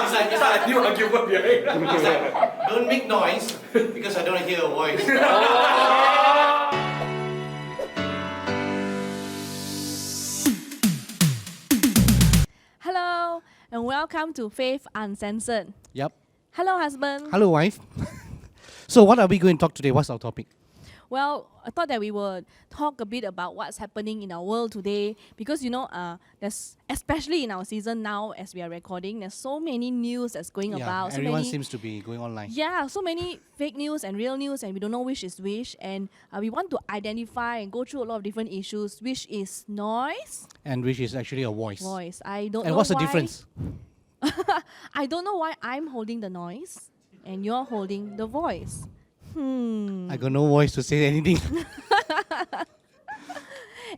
It's like a new argument behind. It's like, don't make noise because I don't hear a voice. Hello, and welcome to Faith Uncensored. Yep. Hello, husband. Hello, wife. So what are we going to talk today? What's our topic? Well, I thought that we would talk a bit about what's happening in our world today because, there's, especially in our season now as we are recording, there's so many news that's going about. Everyone seems to be going online. Yeah, so many fake news and real news, and we don't know which is which. And we want to identify and go through a lot of different issues, which is noise. And which is actually a voice. I don't know And what's the why- difference? I don't know why I'm holding the noise and you're holding the voice. I got no voice to say anything.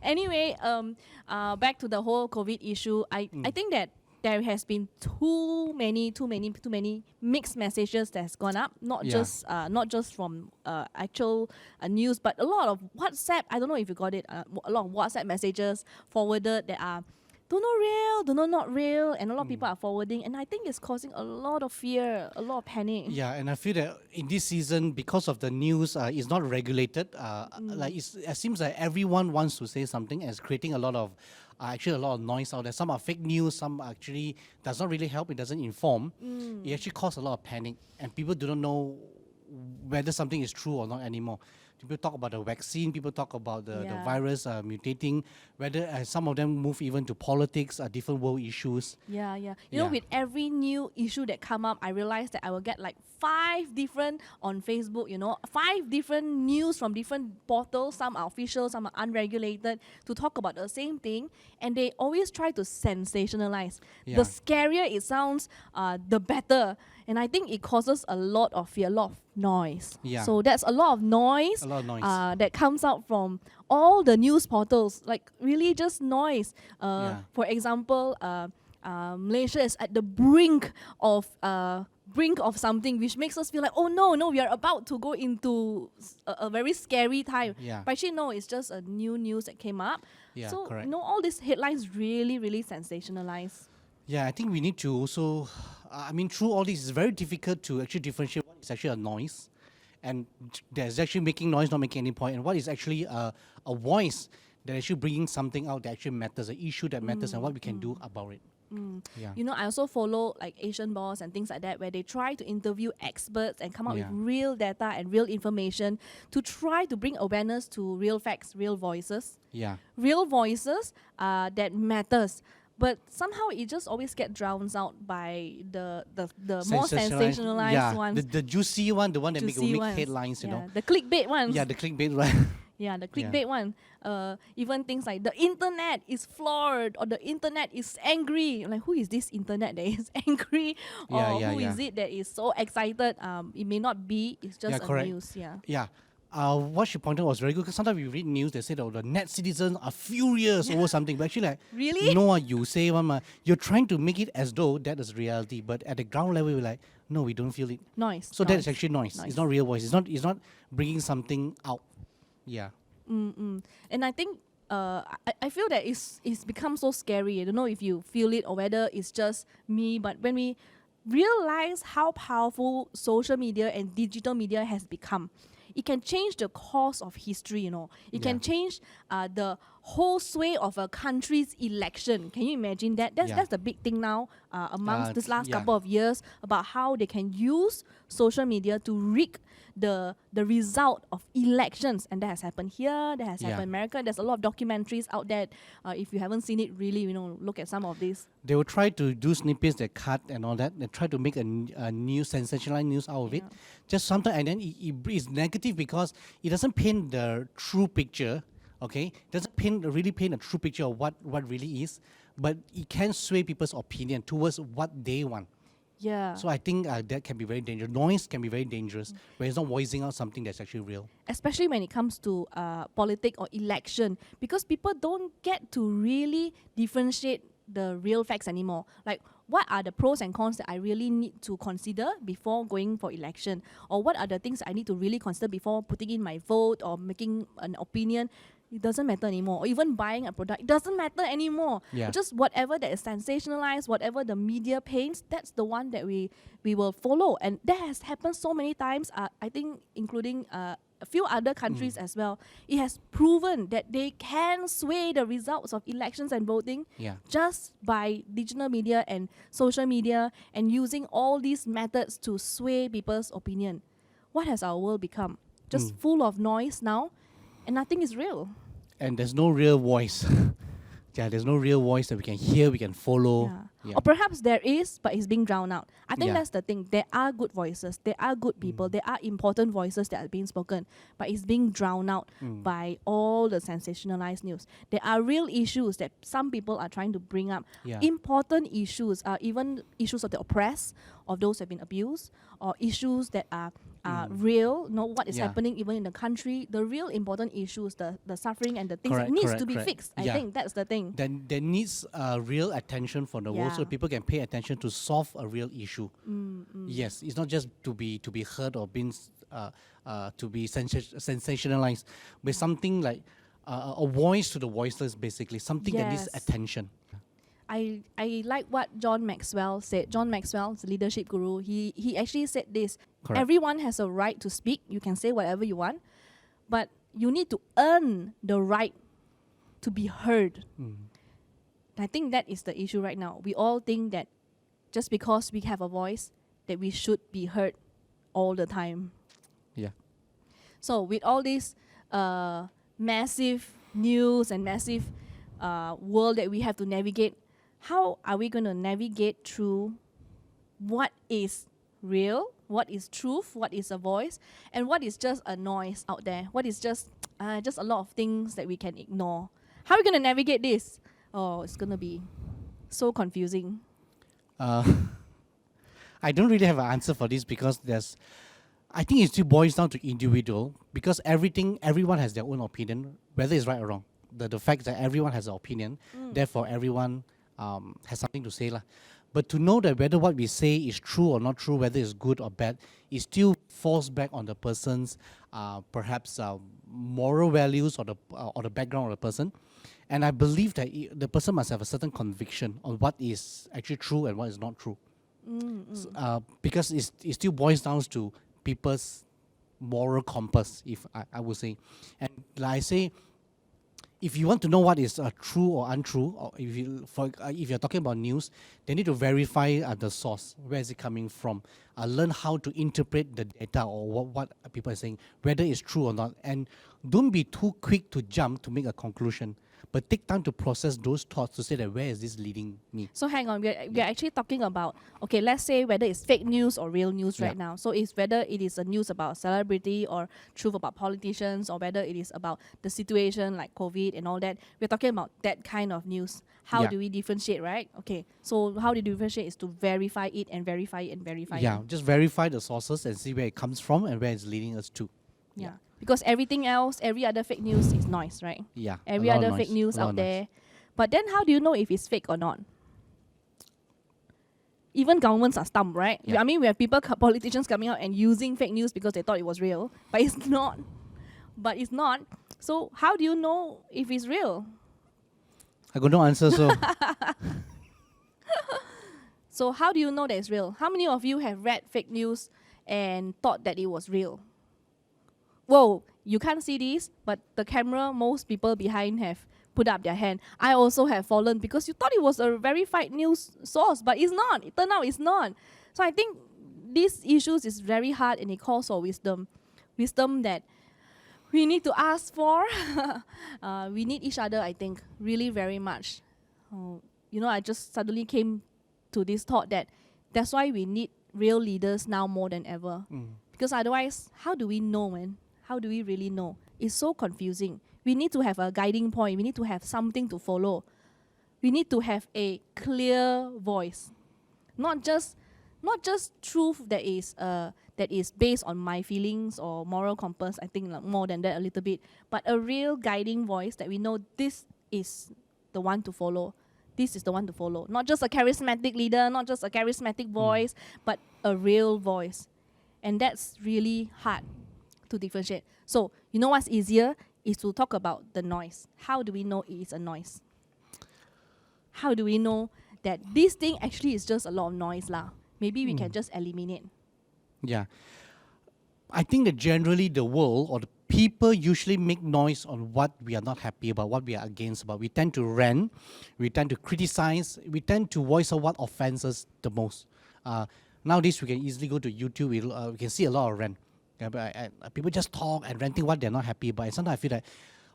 Anyway, back to the whole COVID issue. I think that there has been too many mixed messages that's gone up. Not just from actual news, but a lot of WhatsApp. I don't know if you got it. A lot of WhatsApp messages forwarded that are don't know real, don't know not real, and a lot of people are forwarding, and I think it's causing a lot of fear, a lot of panic. Yeah, and I feel that in this season, because of the news, it's not regulated. It seems like everyone wants to say something, and it's creating a lot of noise out there. Some are fake news, some actually does not really help. It doesn't inform. It actually causes a lot of panic, and people do not know whether something is true or not anymore. People talk about the vaccine, people talk about the virus mutating, whether some of them move even to politics, different world issues. Yeah. You know, with every new issue that come up, I realize that I will get like 5 different on Facebook, 5 different news from different portals. Some are official, some are unregulated, to talk about the same thing. And they always try to sensationalize. Yeah. The scarier it sounds, the better. And I think it causes a lot of fear, a lot of noise. Yeah. So that's a lot of noise. That comes out from all the news portals, like really just noise. For example, Malaysia is at the brink of something, which makes us feel like, oh no, we are about to go into a very scary time. Yeah. But actually, no, it's just a new news that came up. Yeah, So, correct. all these headlines really, really sensationalize. Yeah, I think we need to also, through all this, it's very difficult to actually differentiate what is actually a noise and that's actually making noise, not making any point, and what is actually a voice that actually bringing something out that actually matters, an issue that matters, and what we can do about it. Yeah. I also follow like Asian Boss and things like that, where they try to interview experts and come up with real data and real information to try to bring awareness to real facts, real voices. Yeah. Real voices that matters. But somehow it just always gets drowned out by the more sensationalized ones. The juicy one, the one that Juicy make ones. headlines, you know. The clickbait ones. Yeah, the clickbait, right? Yeah, the clickbait one. Even things like the internet is flawed or the internet is angry. Like, who is this internet that is angry? Or who is it that is so excited? It may not be. It's just a news. Yeah. Yeah. What she pointed out was very good, because sometimes we read news, they say that the net citizens are furious over something, but actually, like, Really? no, you say one, you're trying to make it as though that is reality, but at the ground level, we're like, no, we don't feel it. Noise. So that is actually noise. It's not real voice. It's not bringing something out. Yeah. And I think I feel that it's become so scary. I don't know if you feel it or whether it's just me, but when we realize how powerful social media and digital media has become, it can change the course of history, It can change the whole sway of a country's election. Can you imagine that? That's the big thing now amongst this last couple of years, about how they can use social media to rig the result of elections. And that has happened here, that has happened in America. There's a lot of documentaries out there. If you haven't seen it, really, look at some of these. They will try to do snippets that cut and all that. They try to make a new sensationalized news out of it. Just sometimes, and then it is negative because it doesn't paint the true picture. Okay, it doesn't really paint a true picture of what really is, but it can sway people's opinion towards what they want. Yeah. So I think that can be very dangerous. Noise can be very dangerous when it's not voicing out something that's actually real. Especially when it comes to politics or election, because people don't get to really differentiate the real facts anymore. Like, what are the pros and cons that I really need to consider before going for election? Or what are the things I need to really consider before putting in my vote or making an opinion? it doesn't matter anymore. Or even buying a product, it doesn't matter anymore. Yeah. Just whatever that is sensationalized, whatever the media paints, that's the one that we will follow. And that has happened so many times, I think including a few other countries as well. It has proven that they can sway the results of elections and voting Yeah. just by digital media and social media and using all these methods to sway people's opinion. What has our world become? Just full of noise now, and nothing is real. And there's no real voice. Yeah, there's no real voice that we can hear, we can follow. Yeah. Or perhaps there is, but it's being drowned out. I think Yeah. that's the thing. There are good voices, there are good people, there are important voices that are being spoken, but it's being drowned out by all the sensationalized news. There are real issues that some people are trying to bring up. Yeah. Important issues, even issues of the oppressed, of those who have been abused, or issues that are real, what is Yeah. happening even in the country, the real important issues, the suffering and the things Correct, that needs correct, to be correct. fixed. I Yeah. think that's the thing. Then there needs real attention from the world so Yeah. people can pay attention to solve a real issue. Yes, it's not just to be heard or being to be sensationalized, but something like a voice to the voiceless, basically something that needs Yes. attention. I like what John Maxwell said. John Maxwell is a leadership guru. He actually said this. Correct. Everyone has a right to speak. You can say whatever you want, but you need to earn the right to be heard. I think that is the issue right now. We all think that just because we have a voice, that we should be heard all the time. Yeah. So with all this massive news and massive world that we have to navigate, how are we going to navigate through what is real, what is truth, what is a voice, and what is just a noise out there? What is just a lot of things that we can ignore? How are we going to navigate this? Oh, it's going to be so confusing. I don't really have an answer for this because I think it still boils down to individual, because everyone has their own opinion, whether it's right or wrong. The fact that everyone has an opinion, therefore everyone has something to say lah. But to know that whether what we say is true or not true, whether it's good or bad, it still falls back on the person's perhaps moral values or the background of the person. And I believe that the person must have a certain conviction on what is actually true and what is not true. Because it still boils down to people's moral compass, if I would say. And like I say, if you want to know what is true or untrue, or if you're talking about news, they need to verify the source. Where is it coming from? Learn how to interpret the data or what people are saying, whether it's true or not. And don't be too quick to jump to make a conclusion, but take time to process those thoughts to say that where is this leading me. So hang on, we're actually talking about, okay, let's say whether it's fake news or real news right Yeah. now. So it's whether it is a news about celebrity or truth about politicians, or whether it is about the situation like COVID and all that. We're talking about that kind of news. How Yeah. do we differentiate, right? Okay, so how do you differentiate is to verify it and verify it and verify Yeah, it. just verify the sources and see where it comes from and where it's leading us to. Yeah. Because everything else, every other fake news is noise, right? Yeah. Every a lot other of fake noise, news a lot out of noise. there. But then how do you know if it's fake or not? Even governments are stumped, right? Yeah. I mean, we have politicians coming out and using fake news because they thought it was real, but it's not. But it's not. So how do you know if it's real? I got no answer, so So how do you know that it's real? How many of you have read fake news and thought that it was real? Whoa, you can't see this, but the camera, most people behind have put up their hand. I also have fallen because you thought it was a verified news source, but it's not. It turned out it's not. So I think these issues is very hard, and it calls for wisdom. Wisdom that we need to ask for. We need each other, I think, really very much. I just suddenly came to this thought that that's why we need real leaders now more than ever. Because otherwise, how do we know, man? How do we really know? It's so confusing. We need to have a guiding point. We need to have something to follow. We need to have a clear voice. Not just truth that is based on my feelings or moral compass. I think like more than that a little bit. But a real guiding voice that we know this is the one to follow. This is the one to follow. Not just a charismatic leader, not just a charismatic voice, but a real voice. And that's really hard to differentiate. So, you know what's easier? is to talk about the noise. How do we know it is a noise? How do we know that this thing actually is just a lot of noise lah? Maybe we can just eliminate. Yeah. I think that generally the world or the people usually make noise on what we are not happy about, what we are against about. We tend to rant, we tend to criticize, we tend to voice out what offends us the most. Nowadays, we can easily go to YouTube, we can see a lot of rant. People just talk and ranting what they're not happy about. And sometimes I feel that,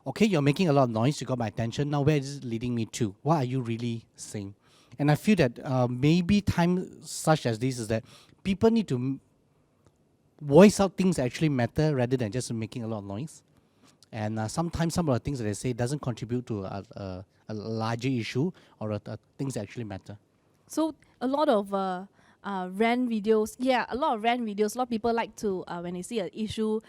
okay, you're making a lot of noise, you got my attention, now where is it leading me to? What are you really saying? And I feel that maybe times such as this is that people need to voice out things that actually matter rather than just making a lot of noise. And sometimes some of the things that they say doesn't contribute to a larger issue or things that actually matter. So a lot of rant videos, a lot of rant videos. A lot of people like to, when they see an issue,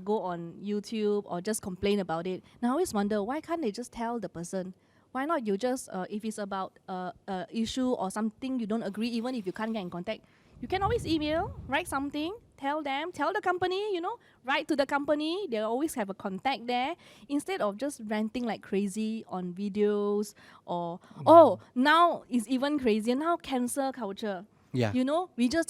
go on YouTube or just complain about it. Now I always wonder, why can't they just tell the person? Why not you just, if it's about an issue or something you don't agree, even if you can't get in contact, you can always email, write something, tell them, tell the company, write to the company. They always have a contact there. Instead of just ranting like crazy on videos or, now it's even crazier. Now cancel culture. Yeah. We just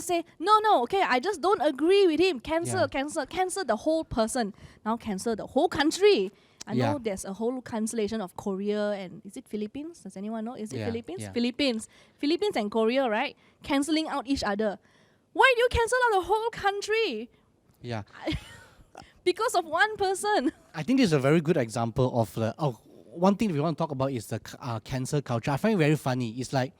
say, no, okay, I just don't agree with him. Cancel the whole person. Now cancel the whole country. I know there's a whole cancellation of Korea and is it Philippines? Does anyone know? Is it Philippines? Yeah. Philippines and Korea, right? Cancelling out each other. Why do you cancel out the whole country? Yeah. Because of one person. I think this is a very good example of one thing we want to talk about is the cancel culture. I find it very funny. It's like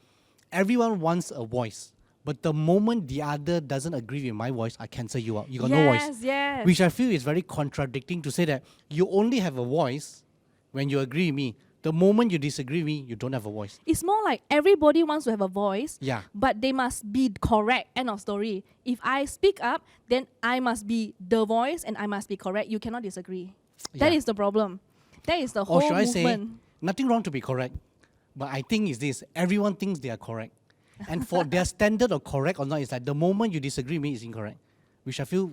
everyone wants a voice. But the moment the other doesn't agree with my voice, I cancel you out. You got no voice. Yes. Which I feel is very contradicting to say that you only have a voice when you agree with me. The moment you disagree with me, you don't have a voice. It's more like everybody wants to have a voice, Yeah. but they must be correct. End of story. If I speak up, then I must be the voice and I must be correct. You cannot disagree. That is the problem. That is the whole Or should I movement. say, nothing wrong to be correct, but I think is this, everyone thinks they are correct. And for their standard of correct or not, it's like the moment you disagree with me is incorrect. Which I feel,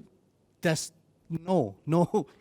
no,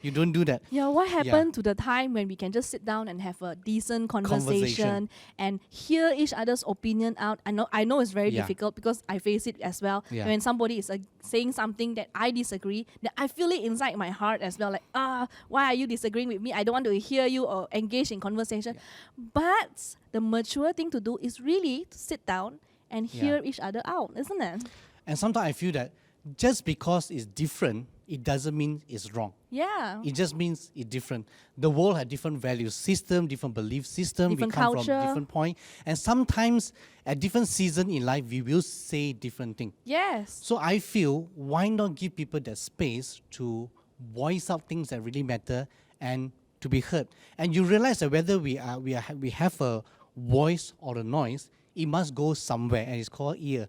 you don't do that. Yeah, what happened to the time when we can just sit down and have a decent conversation and hear each other's opinion out? I know it's very difficult because I face it as well. Yeah. When somebody is saying something that I disagree, that I feel it inside my heart as well. Like, why are you disagreeing with me? I don't want to hear you or engage in conversation. Yeah. But the mature thing to do is really to sit down and hear each other out, isn't it? And sometimes I feel that just because it's different, it doesn't mean it's wrong. Yeah. It just means it's different. The world has different value system, different belief system. Different we come culture. from different point. And sometimes at different season in life, we will say different things. Yes. So I feel, why not give people that space to voice out things that really matter and to be heard? And you realize that whether we have a voice or a noise, it must go somewhere, and it's called ear.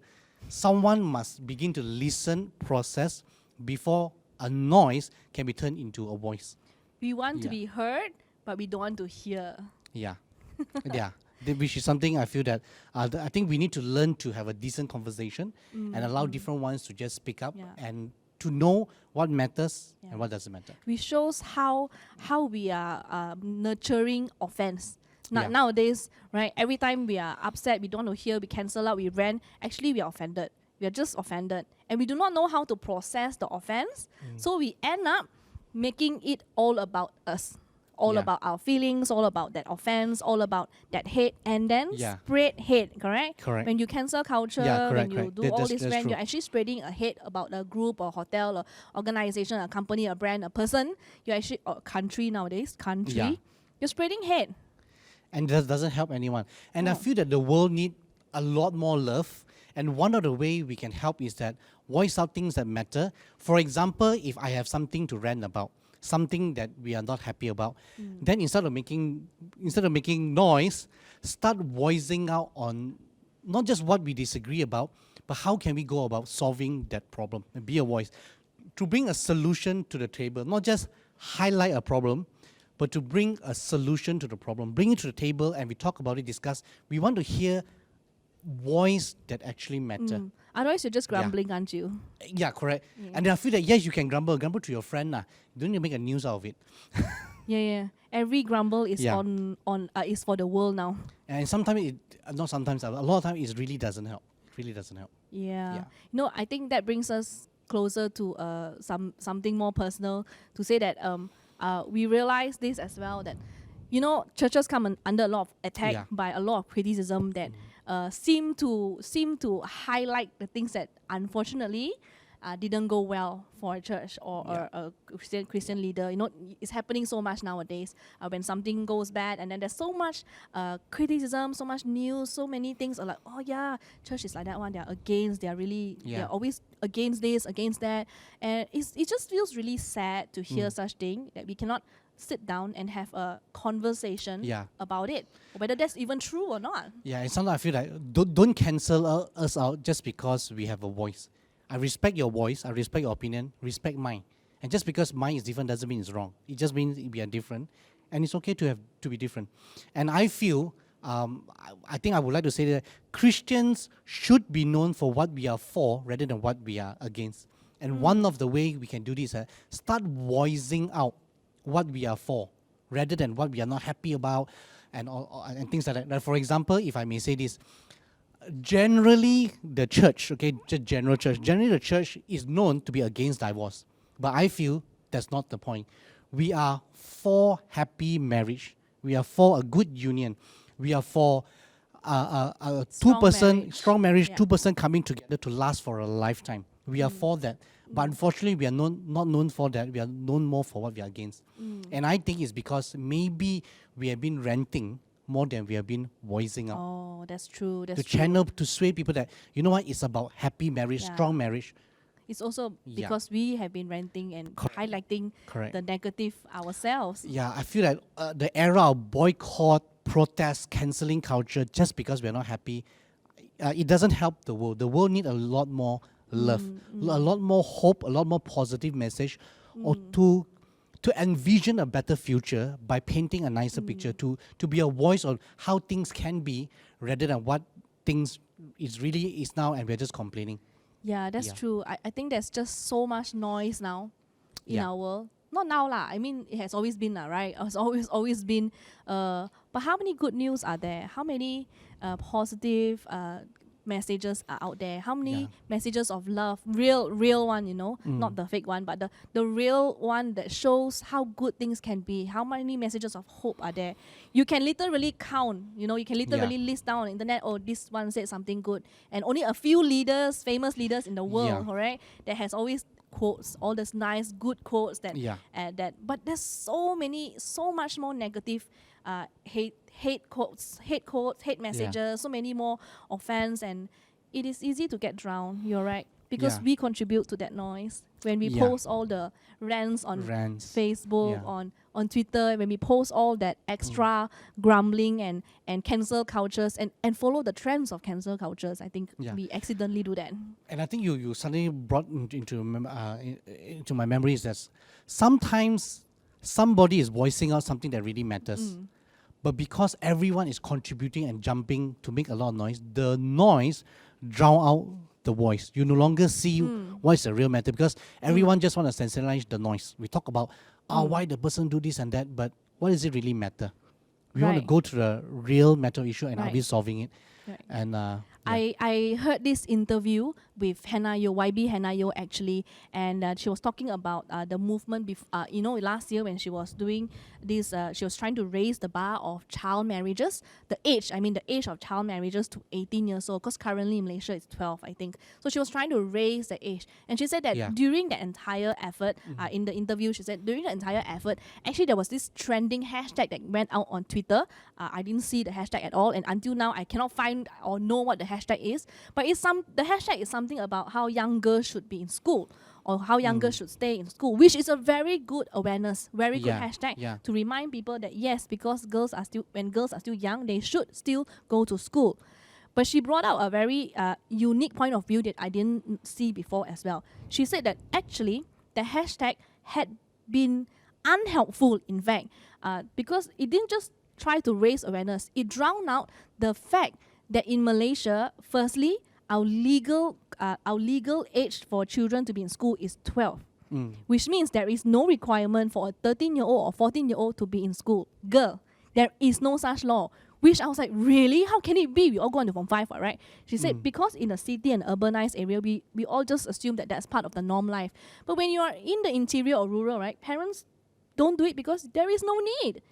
Someone must begin to listen, process, before a noise can be turned into a voice. We want to be heard, but we don't want to hear. Yeah. Which is something I feel that I think we need to learn to have a decent conversation and allow different ones to just speak up and to know what matters and what doesn't matter. Which shows how we are nurturing offense. Yeah. Nowadays, right, every time we are upset, we don't want to hear, we cancel out, we rant, actually we are offended. We are just offended. And we do not know how to process the offense. So we end up making it all about us. All about our feelings, all about that offense, all about that hate, and then spread hate, correct? Correct. When you cancel culture, correct, when you correct. do all That's this rant, true. you're actually spreading a hate about a group or hotel or organization, a company, a brand, a person. You're actually, or country nowadays, you're spreading hate. And that doesn't help anyone. And I feel that the world needs a lot more love. And one of the way we can help is that voice out things that matter. For example, if I have something to rant about, something that we are not happy about, then instead of making noise, start voicing out on not just what we disagree about, but how can we go about solving that problem and be a voice to bring a solution to the table, not just highlight a problem, but to bring a solution to the problem, bring it to the table and we talk about it, discuss. We want to hear voice that actually matter. Otherwise, you're just grumbling, aren't you? Yeah, correct. And then I feel that yes, you can grumble to your friend lah. You don't need to make a news out of it. Yeah. Every grumble is Yeah. is for the world now. And sometimes not sometimes, a lot of times it really doesn't help. It really doesn't help. Yeah. No, I think that brings us closer to something more personal, to say that we realize this as well, that churches come under a lot of attack by a lot of criticism that seem to highlight the things that unfortunately didn't go well for a church or a Christian leader. It's happening so much nowadays when something goes bad, and then there's so much criticism, so much news, so many things are like, oh yeah, church is like that one. They're against. They're always against this, against that, and it just feels really sad to hear such thing, that we cannot sit down and have a conversation about it, whether that's even true or not. Yeah, and sometimes I feel like don't cancel us out just because we have a voice. I respect your voice, I respect your opinion, respect mine. And just because mine is different doesn't mean it's wrong. It just means we are different, and it's okay to be different. And I feel, I think I would like to say that Christians should be known for what we are for rather than what we are against. And one of the way we can do this, start voicing out what we are for rather than what we are not happy about, and things like that. Like for example, if I may say this, generally the church, generally the church is known to be against divorce. But I feel that's not the point. We are for happy marriage. We are for a good union. We are for strong marriage, two-person coming together to last for a lifetime. We are for that. But unfortunately, we are not known for that. We are known more for what we are against. And I think it's because maybe we have been ranting more than we have been voicing out. Oh, that's true. To sway people that, you know what, it's about happy marriage, strong marriage. It's also because we have been ranting and highlighting the negative ourselves. Yeah, I feel like the era of boycott, protest, cancelling culture, just because we're not happy, it doesn't help the world. The world needs a lot more love, a lot more hope, a lot more positive message, or to envision a better future by painting a nicer picture, to be a voice on how things can be rather than what things is now, and we're just complaining. Yeah, that's true. I think there's just so much noise now in our world. Not now lah. I mean, it has always been right? It's always been. But how many good news are there? How many positive messages are out there? How many messages of love, real one, not the fake one, but the real one that shows how good things can be? How many messages of hope are there? You can literally count, you can literally list down on the internet, oh, this one said something good, and only a few leaders, famous leaders in the world, right, that has always quotes, all these nice good quotes that but there's so much more negative hate quotes, hate messages, so many more offense, and it is easy to get drowned. You're right, because we contribute to that noise when we post all the rants on Facebook, on Twitter, when we post all that extra grumbling and cancel cultures and follow the trends of cancel cultures. I think we accidentally do that. And I think you suddenly brought into my memories that sometimes somebody is voicing out something that really matters. But because everyone is contributing and jumping to make a lot of noise, the noise drown out the voice. You no longer see what is the real matter, because everyone just want to sensationalize the noise. We talk about why the person do this and that, but what does it really matter? We want to go to the real matter issue and are we solving it? Right. And I heard this interview with YB Hannah Yeoh actually, and she was talking about the movement. Last year when she was doing this, she was trying to raise the bar of child marriages, the age of child marriages to 18 years old, because currently in Malaysia it's 12, I think. So she was trying to raise the age, and she said that during the entire effort, in the interview, she said during the entire effort, actually there was this trending hashtag that went out on Twitter. I didn't see the hashtag at all, and until now I cannot find or know what the hashtag is. But the hashtag is something about how young girls should be in school, or how young girls should stay in school, which is a very good awareness, very good hashtag to remind people that yes, because when girls are still young, they should still go to school. But she brought out a very unique point of view that I didn't see before as well. She said that actually the hashtag had been unhelpful, in fact, because it didn't just try to raise awareness, it drowned out the fact that in Malaysia, firstly, our legal age for children to be in school is 12. Which means there is no requirement for a 13-year-old or 14-year-old to be in school. Girl, there is no such law. Which I was like, really? How can it be? We all go into Form 5, right? She said, because in a city and urbanized area, we all just assume that that's part of the norm life. But when you are in the interior or rural, right, parents don't do it because there is no need.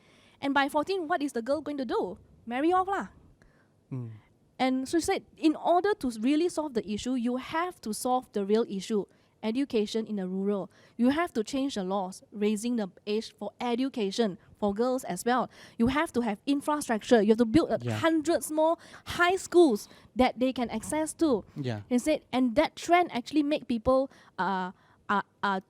And by 14, what is the girl going to do? Marry off lah. And so she said, in order to really solve the issue, you have to solve the real issue. Education in the rural. You have to change the laws, raising the age for education for girls as well. You have to have infrastructure. You have to build hundreds more high schools that they can access to. Yeah. He said, and that trend actually make people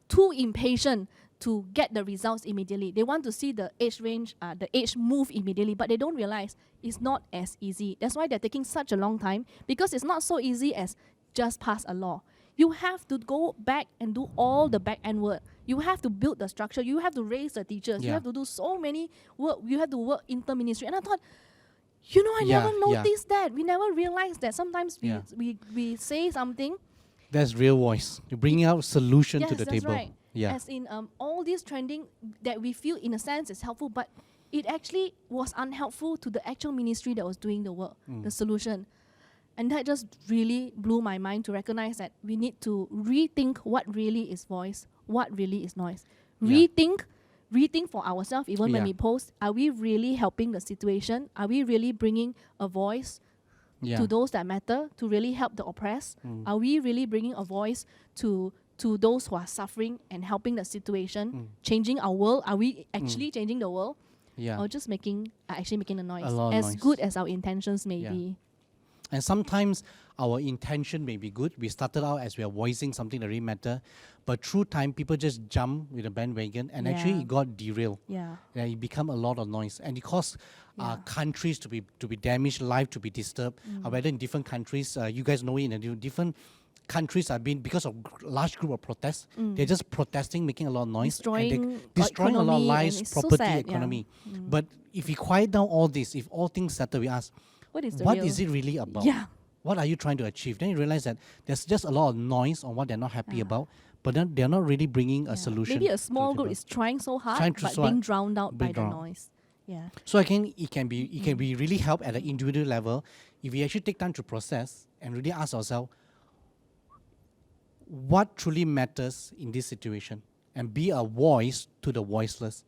too impatient to get the results immediately. They want to see the age range, the age move immediately, but they don't realize it's not as easy. That's why they're taking such a long time, because it's not so easy as just pass a law. You have to go back and do all the back end work. You have to build the structure. You have to raise the teachers. You have to do so many work. You have to work inter-ministry. And I thought, I never noticed that. We never realized that. Sometimes we say something. That's real voice. You're bringing out solution to the that's table. Right. Yeah. As in all this trending that we feel in a sense is helpful, but it actually was unhelpful to the actual ministry that was doing the work, the solution. And that just really blew my mind to recognize that we need to rethink what really is voice, what really is noise. Rethink for ourselves, even when we post. Are we really helping the situation? Are we really bringing a voice to those that matter, to really help the oppressed? Are we really bringing a voice to those who are suffering and helping the situation, changing our world? Are we actually changing the world? Or just actually making a noise? As good as our intentions may be. And sometimes our intention may be good. We started out as we are voicing something that really matter, but through time, people just jump with a bandwagon, and actually it got derailed. It become a lot of noise, and it caused countries to be damaged, life to be disturbed. Whether in different countries, you guys know it, in different countries have been, because of large group of protests, they're just protesting, making a lot of noise, destroying a lot of lives, property, economy. But if we quiet down all this, if all things settle, we ask, what is it really about? What are you trying to achieve? Then you realize that there's just a lot of noise on what they're not happy about, but then they're not really bringing a solution. Maybe a small group is trying so hard, but being drowned out by the noise. So again, it can be really help at an individual level if we actually take time to process and really ask ourselves, what truly matters in this situation, and be a voice to the voiceless.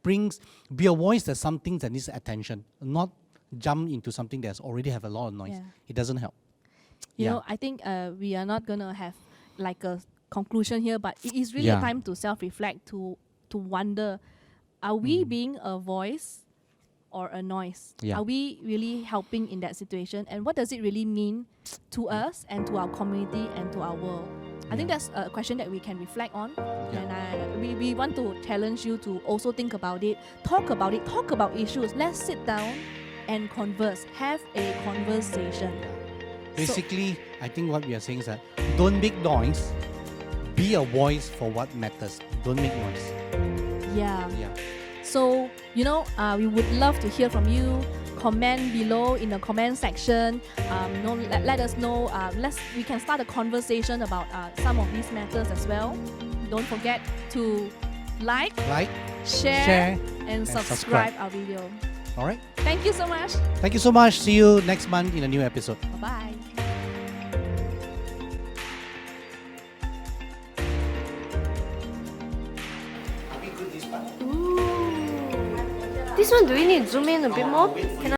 Be a voice that's something that needs attention, not jump into something that's already have a lot of noise. It doesn't help. You know, I think we are not gonna have like a conclusion here, but it is really a time to self-reflect, to wonder, are we being a voice or a noise? Are we really helping in that situation? And what does it really mean to us and to our community and to our world? I think that's a question that we can reflect on. And we want to challenge you to also think about it, talk about issues. Let's sit down and converse, have a conversation. Basically, I think what we are saying is that don't make noise, be a voice for what matters. Don't make noise. So, we would love to hear from you. Comment below in the comment section. Let us know. We can start a conversation about some of these matters as well. Don't forget to like, share and subscribe our video. All right. Thank you so much. Thank you so much. See you next month in a new episode. Bye-bye. Are we good this part? This one, do we need to zoom in a bit more? Can